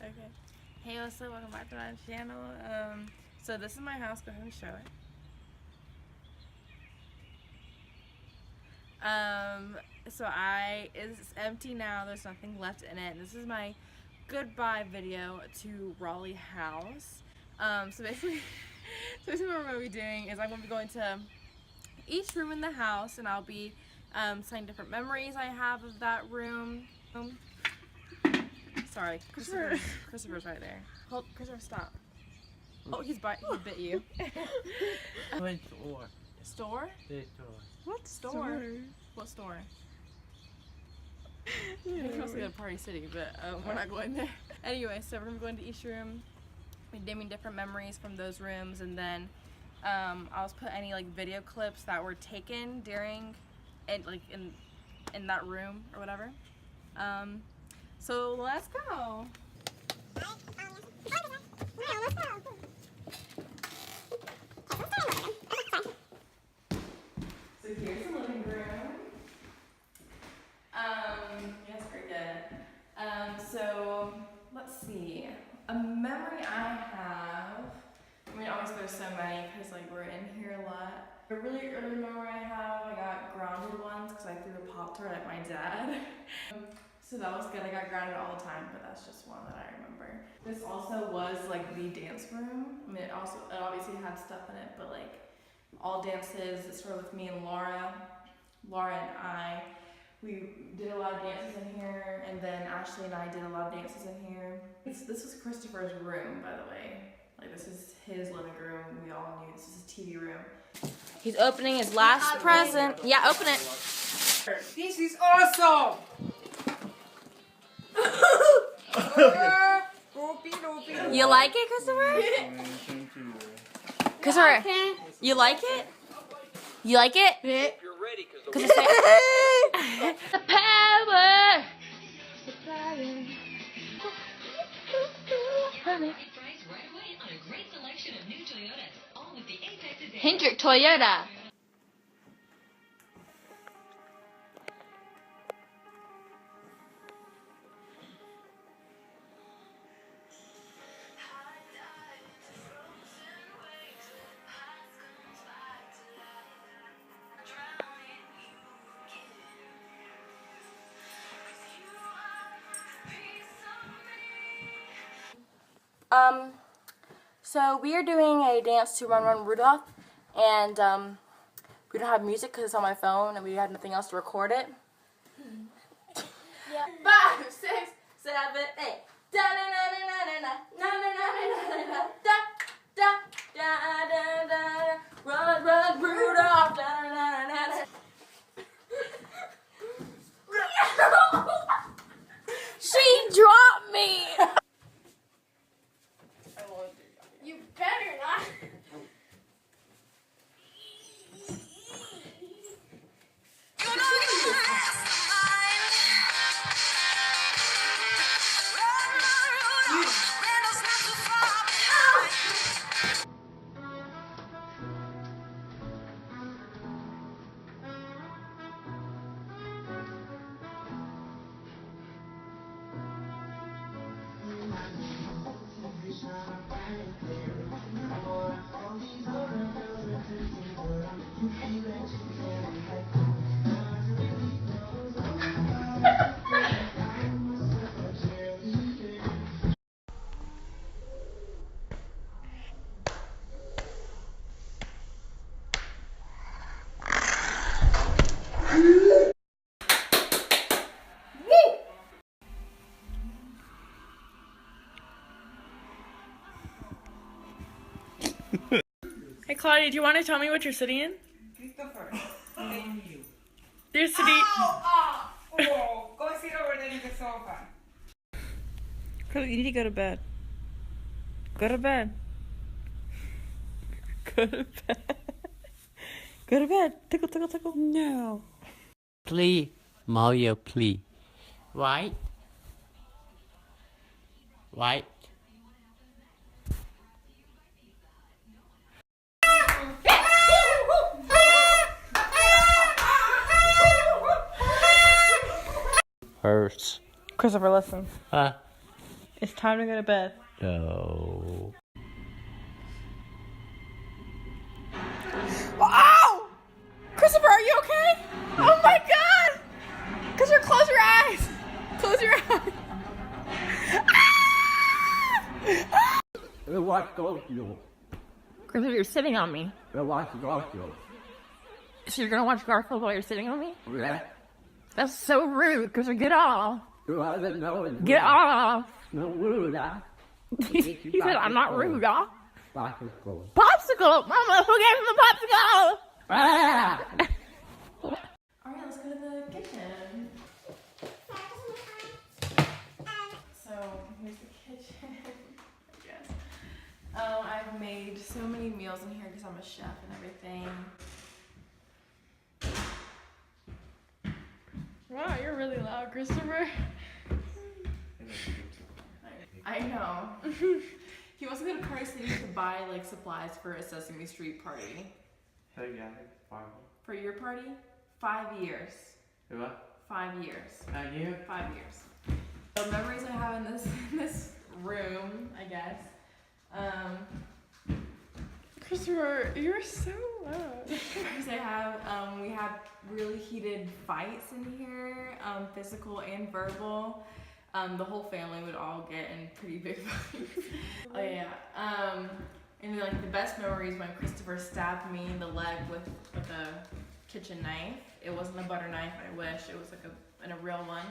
Okay. Hey, what's up? Welcome back to my channel. So this is my house. Go ahead and show it. It's empty now. There's nothing left in it. This is my goodbye video to Raleigh house. So basically what we're going to be doing is I'm going to be going to each room in the house, and I'll be saying different memories I have of that room. Sorry, Christopher's right there. Hold, Christopher, stop. Oh, he bit you. Store? What store? What store? It's supposed to go to Party City, but we're not going there. Anyway, so we're gonna go into each room, naming different memories from those rooms, and then I'll just put any like video clips that were taken during, in that room or whatever. So let's go. So here's the living room. Yes, very good. So let's see. A memory I have. I mean, obviously there's so many because like we're in here a lot. A really early memory I have, I got grounded once because I threw a Pop-Tart at my dad. So that was good. I got grounded all the time, but that's just one that I remember. This also was like the dance room. I mean, it obviously had stuff in it, but like all dances. It started with me and Laura. Laura and I, we did a lot of dances in here, and then Ashley and I did a lot of dances in here. This was Christopher's room, by the way. Like this is his living room. We all knew this is his TV room. He's opening his last present. Yeah, open it. This is awesome! You like it, Christopher? Christopher, you like it? You like it? You're ready, because The power. Hendrick Toyota. So we are doing a dance to Run Run Rudolph, and we don't have music because it's on my phone, and we had nothing else to record it. Yeah. 5, 6, 7, 8. Da da da da da da da da da da da. Run Run Rudolph. Da da da da. She dropped me. You better not. Hey Claudia, do you want to tell me what you're sitting in? Christopher, thank you. You're sitting. Oh, go sit over there in the sofa. Carly, you need to go to bed. Go to bed. Go to bed. Go to bed. Tickle, tickle, tickle. No. Please, Mario, please. Right? Right? Hurts. Christopher, listen. It's time to go to bed. No. Oh! Christopher, are you okay? Oh my god! Christopher, close your eyes! Close your eyes! Christopher, you're sitting on me. So you're gonna watch Garfield while you're sitting on me? That's so rude, Christopher, get off! Get off! He said, I'm not rude, y'all. Popsicle! Mama, who gave him the popsicle? Alright, let's go to the kitchen. So, here's the kitchen, I guess. I've made so many meals in here because I'm a chef and everything. Wow, you're really loud, Christopher. I know. He wants to go to Party City to buy like supplies for a Sesame Street party. Hey, yeah, 5. For your party? 5 years. What? 5 years. 5 years? 5 years. The memories I have in this room, I guess. Christopher, you're so loud. Memories I have, we had really heated fights in here, physical and verbal. The whole family would all get in pretty big fights. Oh yeah. And like the best memory is when Christopher stabbed me in the leg with a kitchen knife. It wasn't a butter knife, I wish. It was like a real one.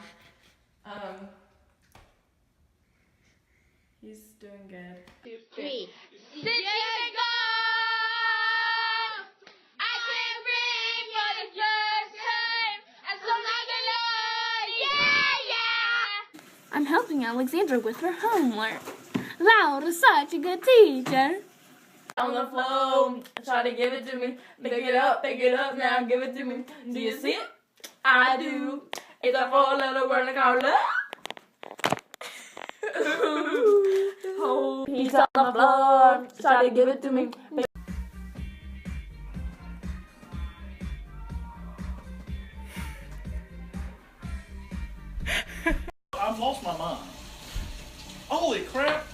He's doing good. 2, 3. Since years ago, I came ring for the first time. And so like a Lord, yeah, yeah. I'm helping Alexandra with her homework. Laura's such a good teacher. On the floor, try to give it to me. Pick it up now, give it to me. Do you see it? I do. It's a 4-letter word called love. Oh, he's on the floor, try to give it to me. I've lost my mind. Holy crap!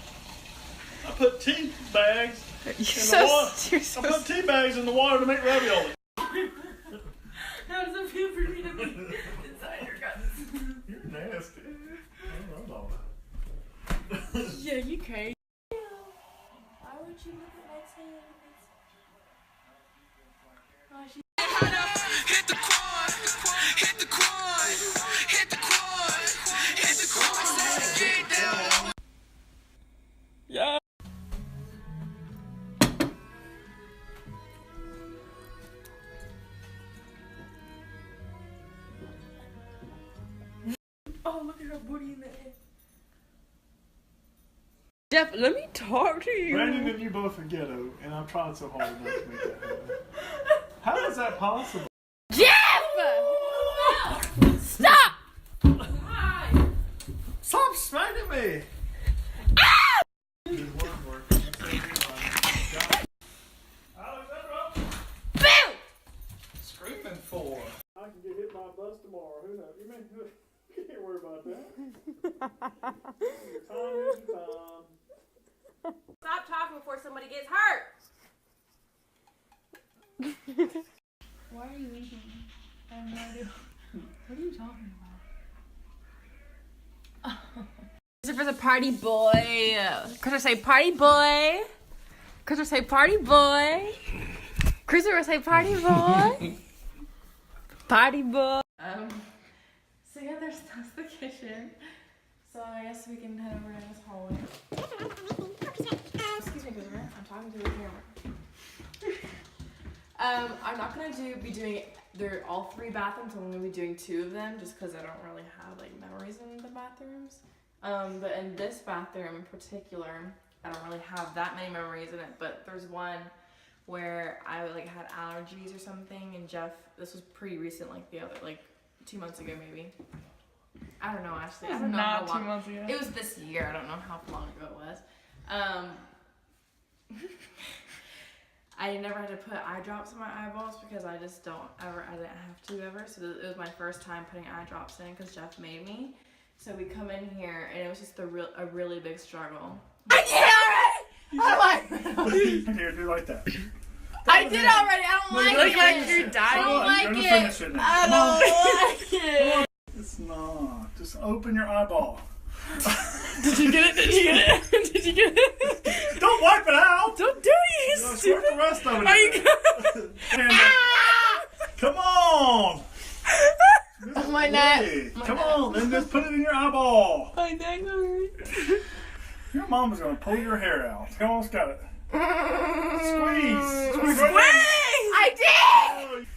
I put tea bags in the water. I put tea bags in the water to make ravioli. How does it feel for me to be inside your guts? You're nasty. I'm all right. Yeah, you crazy. Why would you look at my tits? Oh, she Hit the quad, hit the quad, hit the quad, hit the quad, get down. yeah. Oh, look at her booty in the head. Jeff, let me talk to you. Brandon and you both are ghetto, and I'm trying so hard not to make that happen. How is that possible? Jeff! Stop! Stop smacking me! Boo! Screaming for? I can get hit by a bus tomorrow. Who knows? You can't worry about that. Your time is your time. Stop talking before somebody gets hurt. Why are you leaving? I have no idea. What are you talking about? Christopher's a party boy. Christopher say party boy. Christopher say party boy. Christopher say party boy. Party boy. So yeah, that's the kitchen. So I guess we can head over to this hallway. Excuse me, Christopher. I'm talking to the camera. I'm not gonna be doing all 3 bathrooms. I'm gonna be doing 2 of them just because I don't really have like memories in the bathrooms. But in this bathroom in particular, I don't really have that many memories in it. But there's one where I like had allergies or something, and Jeff. This was pretty recent, like 2 months ago maybe. I don't know actually. I don't know how long. 2 months ago. It was this year. I don't know how long ago it was. I never had to put eye drops in my eyeballs because I didn't have to ever. So it was my first time putting eye drops in because Jeff made me. So we come in here, and it was just a really big struggle. Here, do like that. I did already. I don't like it. You're dying. I don't like You're it. gonna finish it now. I don't like it. It's not. Just open your eyeball. Did you get it? Did you get it? Did you get it? Don't wipe it out. Don't do it, you Squirt stupid. the rest of it. Are you Come on. Oh, my neck. Come on, then just put it in your eyeball. My neck hurts. Your mama's gonna pull your hair out. Come on, got it. Squeeze. Squeeze. I did.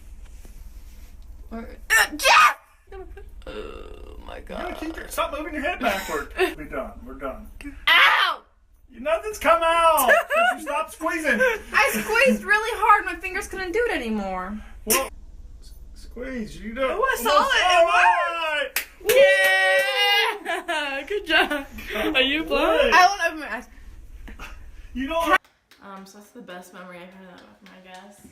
Oh my You god. gotta keep your, stop moving your head backward. We're done. We're done. Ow! Nothing's come out. If you stop squeezing. I squeezed really hard. My fingers couldn't do it anymore. Well, squeeze. You do it. Oh, I saw it. All right. Yeah! Good job. Are you blind? I won't open my eyes. You don't. So that's the best memory I've had of him, I guess.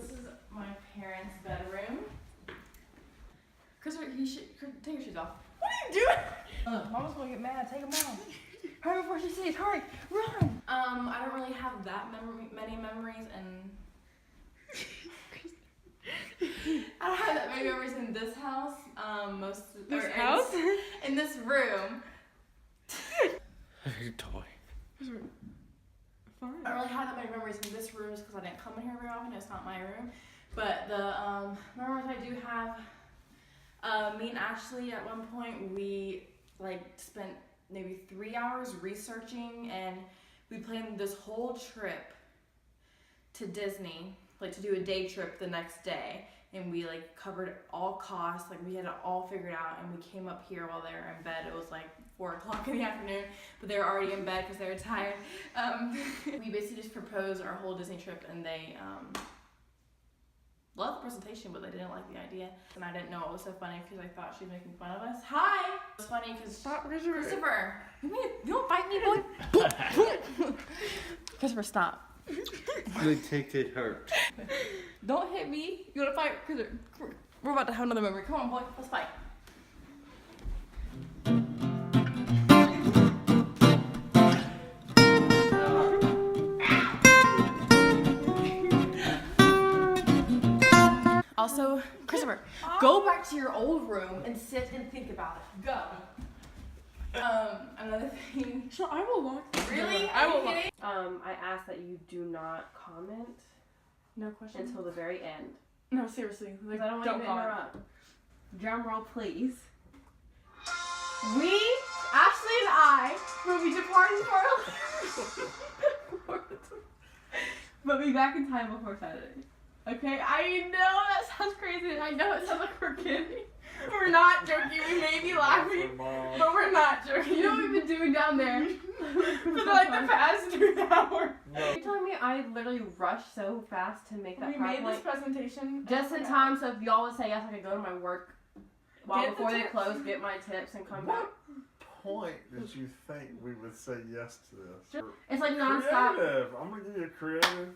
This is my parents' bedroom. Christopher, you should take your shoes off. What are you doing? Mama's gonna get mad. Take them off. Hurry before she sees. Hurry, run. I don't really have that many memories, and I don't have that many memories in this house. In this room. Toy. I don't really have that many memories in this room just because I didn't come in here very often. It's not my room. But the memories I do have, me and Ashley at one point, we spent maybe 3 hours researching, and we planned this whole trip to Disney, to do a day trip the next day. And we covered all costs, we had it all figured out, and we came up here while they were in bed. It was 4 o'clock in the afternoon, but they were already in bed because they were tired. We basically just proposed our whole Disney trip, and they loved the presentation, but they didn't like the idea. And I didn't know it was so funny because I thought she was making fun of us. Hi! It was funny because Christopher, you don't bite me, boy. Christopher, stop. You take it hurt. Don't hit me. You wanna fight? We're about to have another memory. Come on, boy. Let's fight. Also, Christopher, go back to your old room and sit and think about it. Go. Another thing. Sure, I will lock the Really? door. I will lock. I ask that you do not comment No question. until the very end. No, seriously. I don't want you to comment. interrupt. Drum roll, please. We, Ashley and I, will be departing for but be back in time before Saturday. Okay? I know that sounds crazy, and I know it sounds like we're kidding. We're not joking. We may be laughing, but we're not joking. You know what we've been doing down there for the past 2 hours? You're telling me I literally rushed so fast to make that We made PowerPoint this presentation just in time, so if y'all would say yes, I could go to my work Get the before they tips. close, get my tips, and come back. Point did you think we would say yes to this? It's nonstop. Creative. I'm gonna give you a creative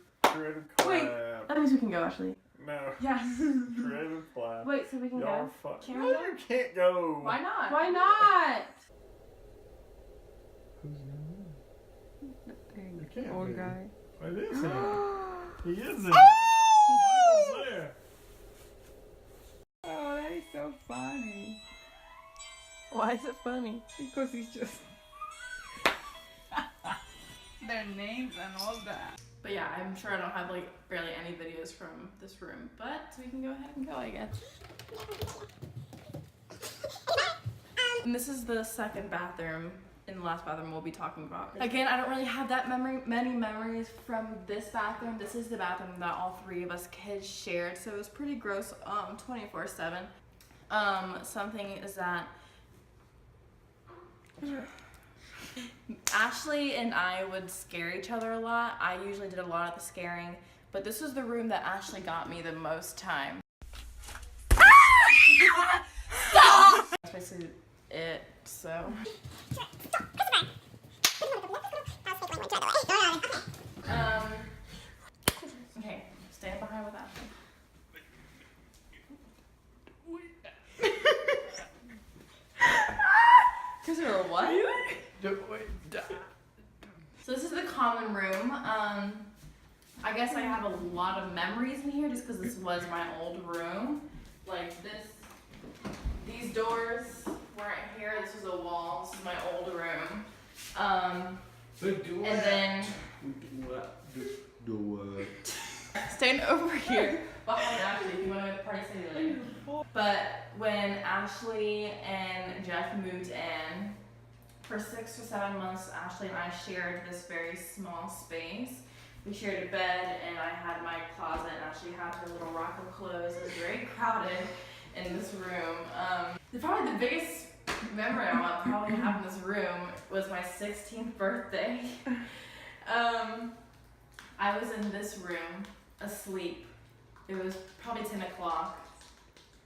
Wait. collab. That means we can go, Ashley. No. Yes. Creative collab. Wait, so we can Y'all go? are fun. Can No, we go? you can't go. Why not? Why not? You can't Old be. guy. It is him. He is him. Oh! Michael's there. Oh, that is so funny. Why is it funny? Because he's just their names and all that. But yeah, I'm sure I don't have barely any videos from this room, but we can go ahead and go, I guess. And this is the second bathroom in the last bathroom we'll be talking about. Again, I don't really have that many memories from this bathroom. This is the bathroom that all 3 of us kids shared, so it was pretty gross 24/7. Something is that Ashley and I would scare each other a lot. I usually did a lot of the scaring, but this was the room that Ashley got me the most time. Stop! That's basically it, so. Okay, stand behind with Ashley. Because we were what? So this is the common room. I guess I have a lot of memories in here just because this was my old room. Like these doors weren't here. This was a wall. This is my old room. And then staying over here behind Ashley if you want to go to the party city later. But when Ashley and Jeff moved in, for 6 or 7 months, Ashley and I shared this very small space. We shared a bed, and I had my closet, and Ashley had her little rack of clothes. It was very crowded in this room. Probably the biggest memory I probably have in this room was my 16th birthday. I was in this room, asleep. It was probably 10 o'clock.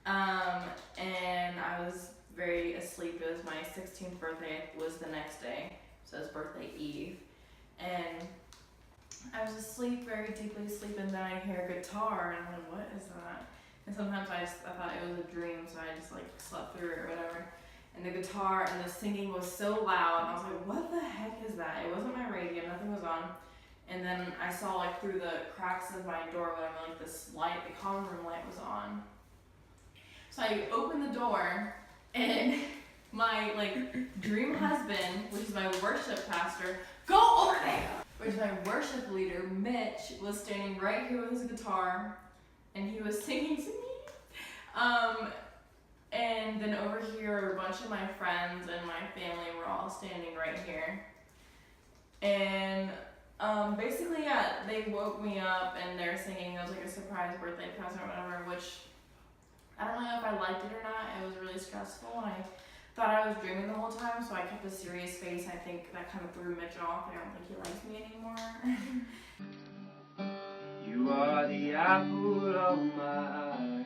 And I was very asleep. It was my 16th birthday, was the next day, so it was birthday eve. And I was asleep, very deeply asleep, and then I hear a guitar, and I'm like, what is that? And sometimes I thought it was a dream, so I just like slept through it or whatever. And the guitar and the singing was so loud, and I was like, what the heck is that? It wasn't my radio, nothing was on. And then I saw like through the cracks of my door, whatever, like this light, the common room light was on. So I opened the door, and my like dream husband, which is my worship pastor, go over there! Which my worship leader, Mitch, was standing right here with his guitar, and he was singing to me. And then over here, a bunch of my friends and my family were all standing right here. And basically, yeah, they woke me up and they're singing. It was like a surprise birthday present or whatever, which I don't know if I liked it or not. It was really stressful, and I thought I was dreaming the whole time, so I kept a serious face. I think that kind of threw Mitch off. I don't think he likes me anymore. You are the apple of my eye.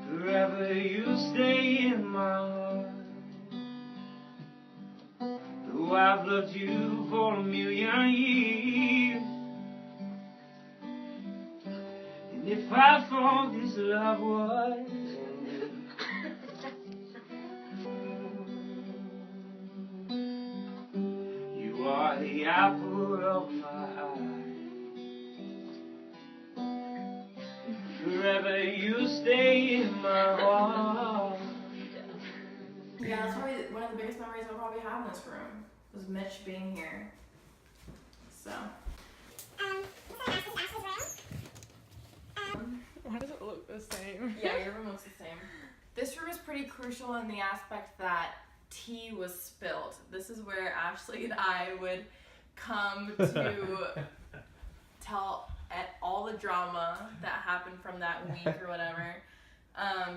Forever you stay in my heart. Though I've loved you for a million years, and if I thought this love was you are the apple of my eye. Forever you stay in my heart. Yeah, that's probably one of the biggest memories I'll probably have in this room, was Mitch being here. So. Why does it look the same? Yeah, your room looks the same. This room is pretty crucial in the aspect that tea was spilled. This is where Ashley and I would come to tell all the drama that happened from that week or whatever.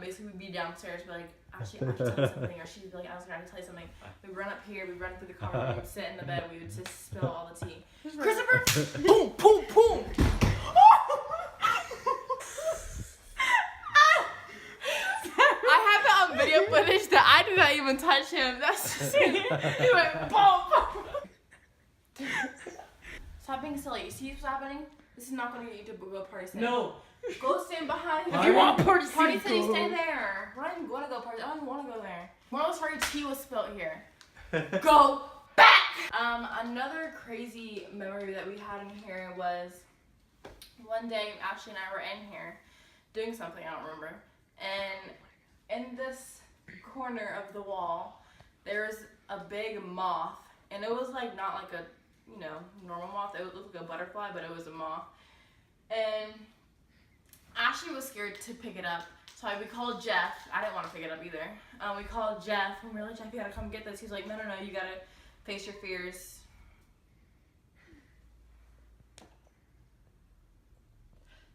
Basically, we'd be downstairs, be like, Ashley, I have to tell you something, or she'd be like, I was going to tell you something. We'd run up here, we'd run through the common room, we'd sit in the bed, we would just spill all the tea. Christopher! Boom, boom, boom! I have it on video footage that I did not even touch him. That's just he went boom, boom. Stop being silly. You see what's happening? This is not going to get you to go party city. No. Go stand behind him. If you want party city, stay there. We're not even going to go party. I don't even want to go there. Moral story: tea was spilled here. Go back. Another crazy memory that we had in here was one day Ashley and I were in here doing something, I don't remember, and in this corner of the wall there's a big moth, and it was like not like a normal moth. It looked like a butterfly, but it was a moth, and Ashley was scared to pick it up, so we called Jeff. I didn't want to pick it up either. We called Jeff, and we were like, Jeff, you gotta come get this. He's like, no, you gotta face your fears.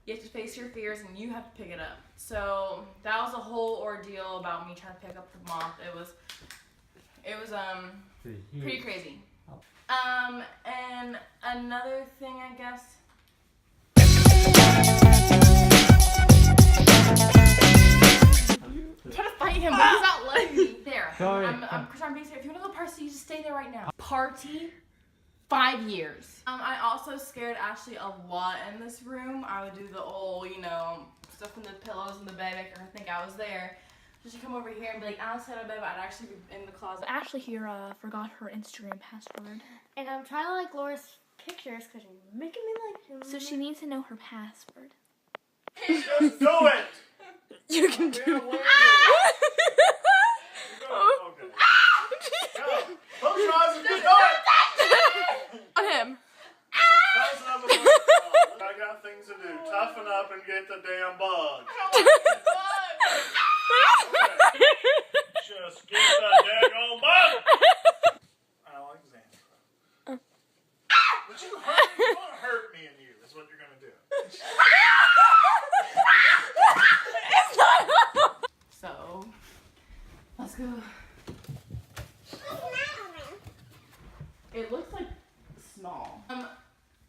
You have to face your fears, and you have to pick it up. So that was a whole ordeal about me trying to pick up the moth. It was pretty crazy. And another thing, I guess. I'm trying to fight him, but he's not letting me. There. Sorry. I'm trying to be safe. If you want to go party, you just stay there right now. Party? 5 years. I also scared Ashley a lot in this room. I would do the old, you know, stuff in the pillows in the bed, make her think I was there. So she'd come over here and be like, Alex had a bed, but I'd actually be in the closet. Ashley here forgot her Instagram password. And I'm trying to like Laura's pictures because she's making me like him. So she needs to know her password. Just do it! You can do it. Okay. Go. Close your eyes and just do it! On him. Toughen up before I got things to do. Toughen up and get the damn bug. Just get the daggone bug! Alexandra. But you want to hurt me and you, is what you're going to do. So, let's go. It looks like small.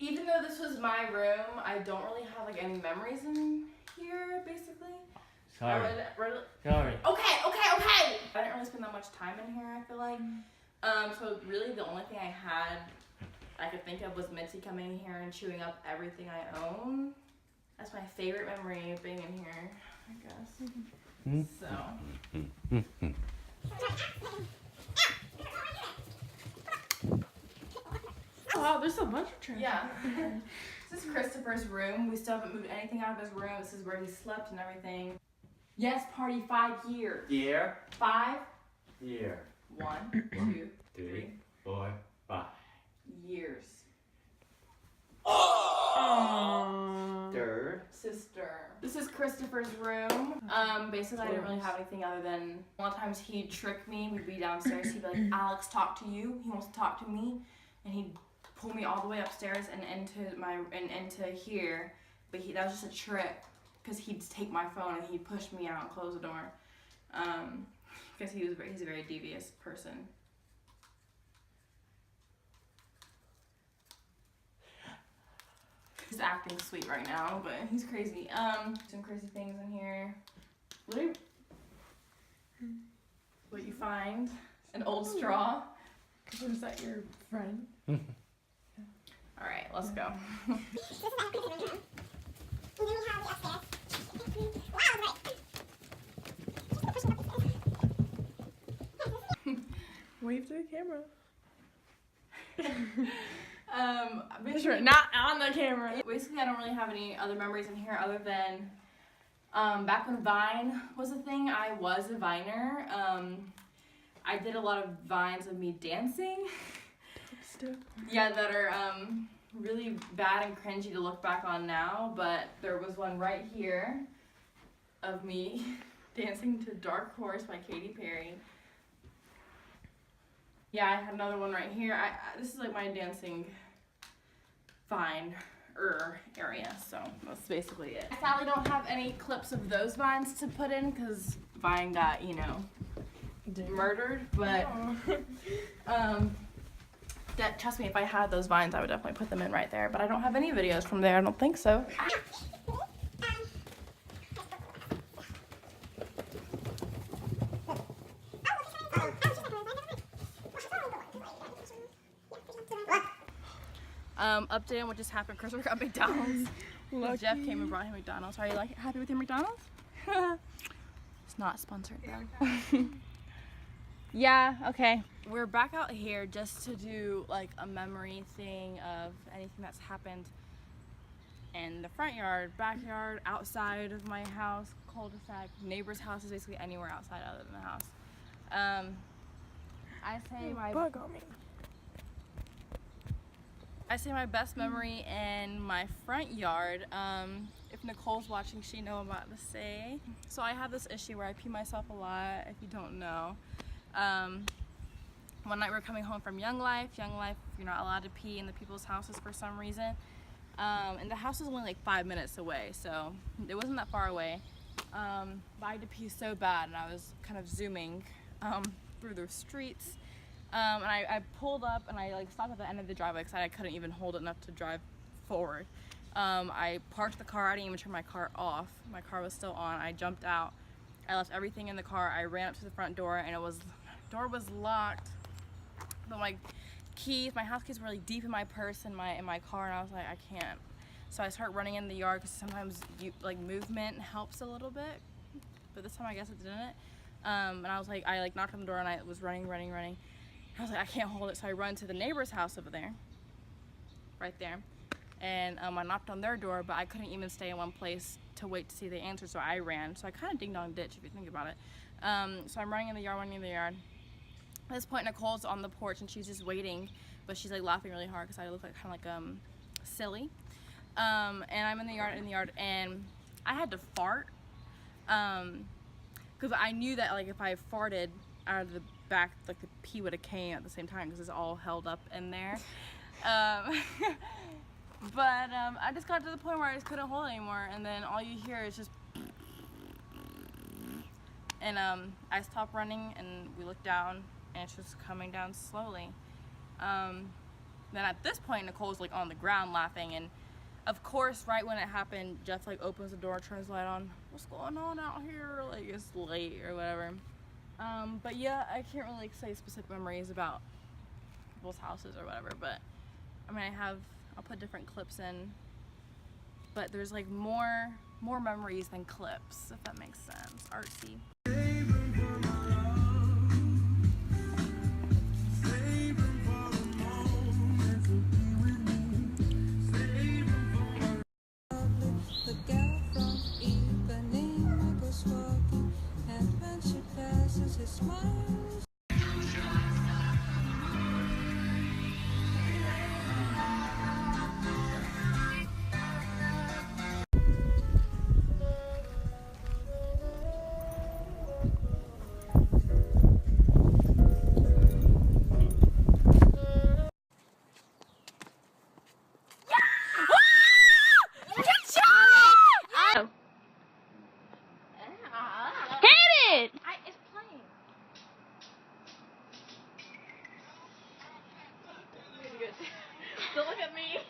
Even though this was my room, I don't really have like any memories in here, basically. Sorry. Sorry. Sorry. Okay. I didn't really spend that much time in here, I feel like. So really the only thing I could think of was Mitzi coming in here and chewing up everything I own. That's my favorite memory of being in here, I guess. So. Wow, there's a bunch of trash. Yeah. This is Christopher's room. We still haven't moved anything out of his room. This is where he slept and everything. Yes, party 5 years. Year. 5. Year. 1, 2, 3, 3 4, 5. years. Third. Sister. This is Christopher's room. Basically I didn't really have anything other than a lot of times he'd trick me. We'd be downstairs. He'd be like, Alex, talk to you. He wants to talk to me. And he'd pull me all the way upstairs and into here. But that was just a trick. Because he'd take my phone and he'd push me out and close the door. Because he's a very devious person. He's acting sweet right now, but he's crazy. Some crazy things in here. What you find? An old straw. Was that your friend? All right, let's go. Wave to the camera. Basically, Not on the camera. Basically, I don't really have any other memories in here other than back when Vine was a thing. I was a Viner. I did a lot of Vines of me dancing. Yeah, that are really bad and cringy to look back on now, but there was one right here of me dancing to Dark Horse by Katy Perry. Yeah, I have another one right here. This is like my dancing Vine area, so that's basically it. I sadly don't have any clips of those Vines to put in because Vine got, you know, murdered, but trust me, if I had those Vines, I would definitely put them in right there, but I don't have any videos from there, I don't think so. Update on what just happened. Christopher got McDonald's. Jeff came and brought him McDonald's. Are you happy with your McDonald's? It's not sponsored though. Yeah, okay. We're back out here just to do like a memory thing of anything that's happened in the front yard, backyard, outside of my house, cul-de-sac, neighbor's house, is basically anywhere outside other than the house. I say my best memory in my front yard. If Nicole's watching, she knows what I'm about to say. So I have this issue where I pee myself a lot, if you don't know. One night we were coming home from Young Life, you're not allowed to pee in the people's houses for some reason. And the house was only like 5 minutes away, so it wasn't that far away. But I had to pee so bad, and I was kind of zooming through the streets. And I pulled up and I like stopped at the end of the driveway because I couldn't even hold it enough to drive forward. I parked the car, I didn't even turn my car off. My car was still on. I jumped out. I left everything in the car. I ran up to the front door and door was locked. But my keys, my house keys were really deep in my purse in my car, and I was like, I can't. So I start running in the yard because sometimes movement helps a little bit. But this time I guess it didn't. And I was like, I knocked on the door and I was running. I was like, I can't hold it. So I run to the neighbor's house over there, right there. And I knocked on their door, but I couldn't even stay in one place to wait to see the answer, so I ran. So I kind of ding-dong ditch if you think about it. So I'm running in the yard. At this point, Nicole's on the porch and she's just waiting, but she's like laughing really hard because I look like kind of like silly. And I'm in the yard, and I had to fart because I knew that like if I farted out of the back, like the pee would have came at the same time because it's all held up in there. But I just got to the point where I just couldn't hold it anymore, and then all you hear is just, and I stopped running and we looked down and it's just coming down slowly. Then at this point Nicole's like on the ground laughing, and of course right when it happened Jeff like opens the door, turns the light on. What's going on out here? Like it's late or whatever. But yeah, I can't really like, say specific memories about people's houses or whatever, but I mean I'll put different clips in, but there's like more memories than clips, if that makes sense. Artsy. Don't look at me.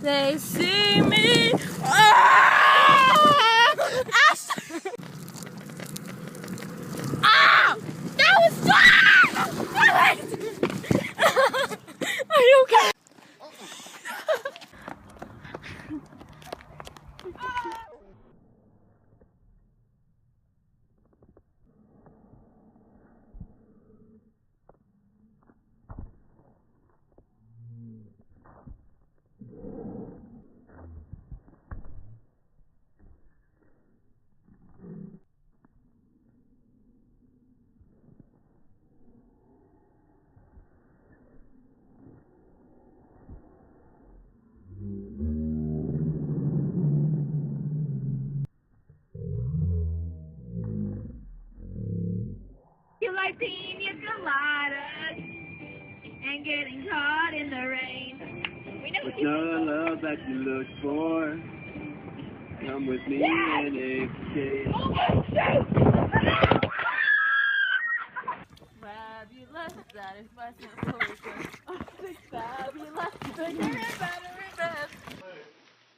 They see me. Ah! Ah! That was Are you okay? You like pina coladas and getting caught in the rain. We know what you The love that you look for. Come with me and escape. Fabulous, that is my solution. Fabulous, bigger and better and best.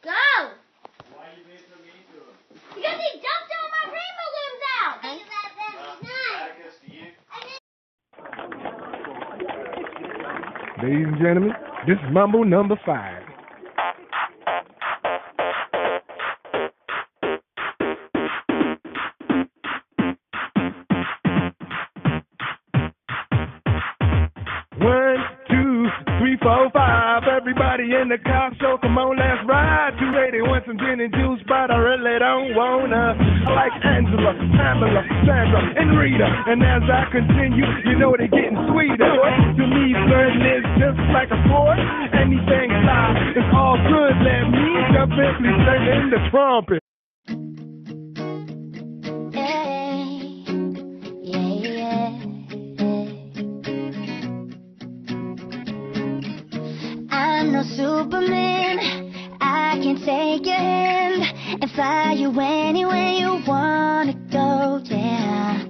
Go! Why are you being so mean to him? Because he dumped all my rain balloons out! Atticus, to you? Ladies and gentlemen, this is Mambo number 5. One, two, three, four, five. Everybody in the car, so come on, let's ride. 280, want some gin and juice, but I really don't wanna. I like Angela, Pamela, Sandra, and Rita. And as I continue, you know they're getting sweeter. To me, flirting is just like a sport. Anything fly, it's all good. Let me jump in, please turn in the trumpet. I'm no Superman, I can take your hand and fly you anywhere you wanna go, yeah.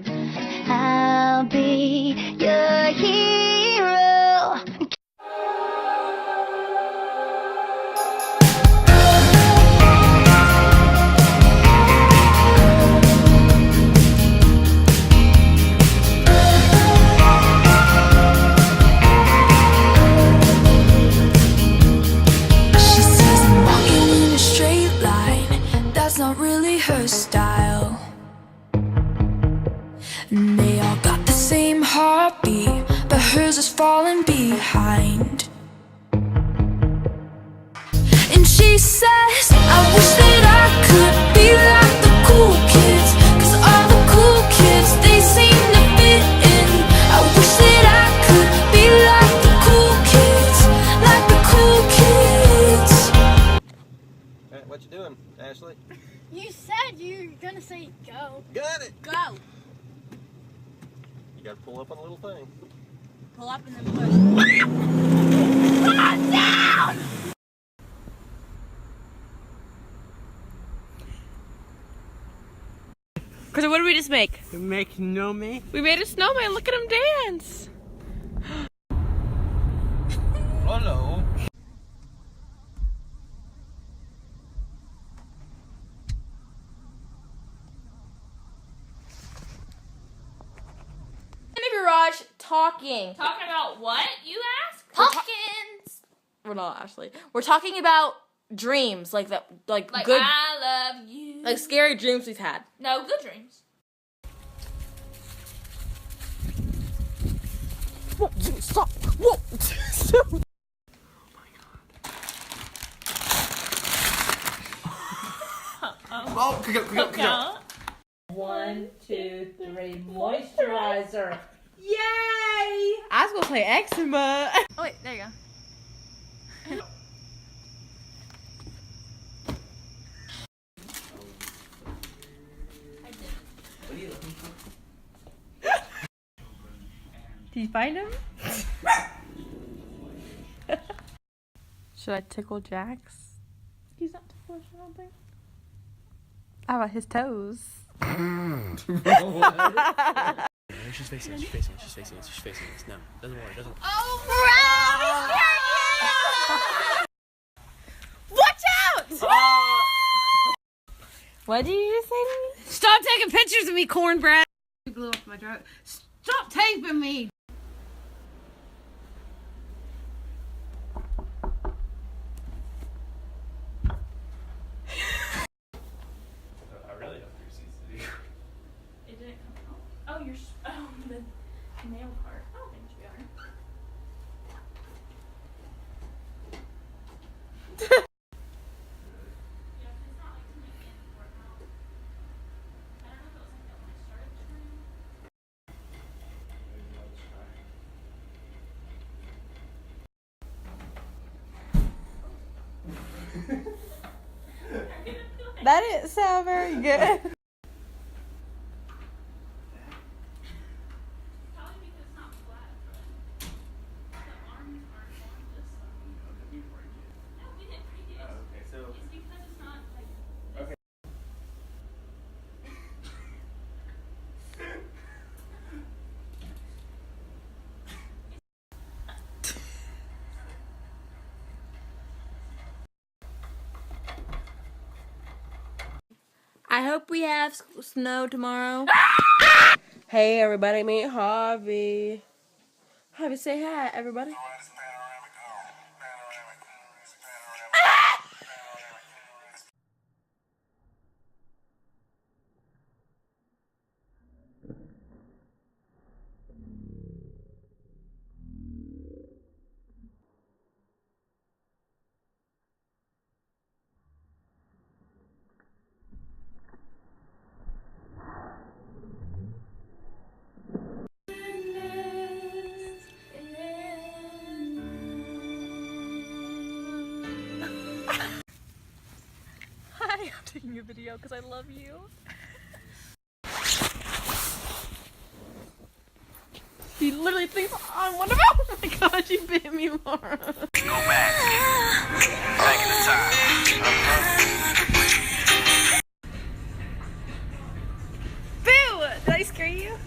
I'll be your hero. And they all got the same heartbeat, but hers is falling behind. And she says, I wish that I could be like the cool kids, 'cause all the cool kids, they seem to fit in. I wish that I could be like the cool kids, like the cool kids. Hey, what you doing, Ashley? You said you were gonna say go. Got it! Go. You gotta pull up on a little thing. Pull up and then push. Come down! Cause what did we just make? You make snowman? We made a snowman. Look at him dance. Hello. In the garage talking. Talking about what, you ask? Hawkins! We're not actually. We're talking about dreams, like that, like good, I love you. like scary dreams we've had. No, good dreams. Whoa, stop. Whoa. Stop. Oh, go. 1, 2, 3, moisturizer. Yay! I was gonna play eczema. Oh wait, there you go. Did you find him? Should I tickle Jax? He's not ticklish, I don't think. How about his toes? She's facing it, she's facing it, she's facing it, she's facing it. No, doesn't work, doesn't work. Oh, bro! Watch out! What did you just say to me? Stop taking pictures of me, cornbread. You blew off my throat. Stop taping me. I really have 3 seats to do. It didn't come out. Oh, the nail part. I don't think it should be on her. That didn't sound very good. I hope we have snow tomorrow. Hey everybody, meet Harvey. Harvey, say hi, everybody. Hi, I'm taking a video because I love you. He literally thinks I'm one of them. Oh my god, you bit me, Laura. Go back. Back in the time. Boo! Did I scare you?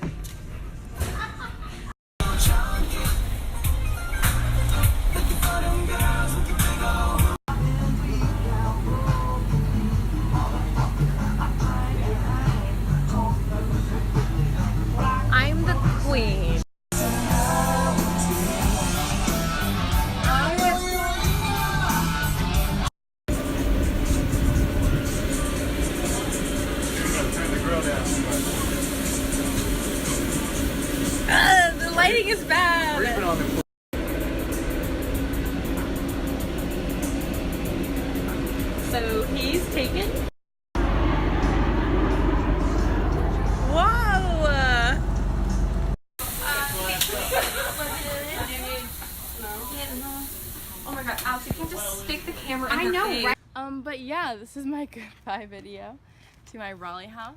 I'm the queen. Turn the grill down too much. lighting is bad. So he's taken. Whoa! Oh my god, Alex, you can't just stick the camera in her face. Right? But yeah, this is my goodbye video to my Raleigh house.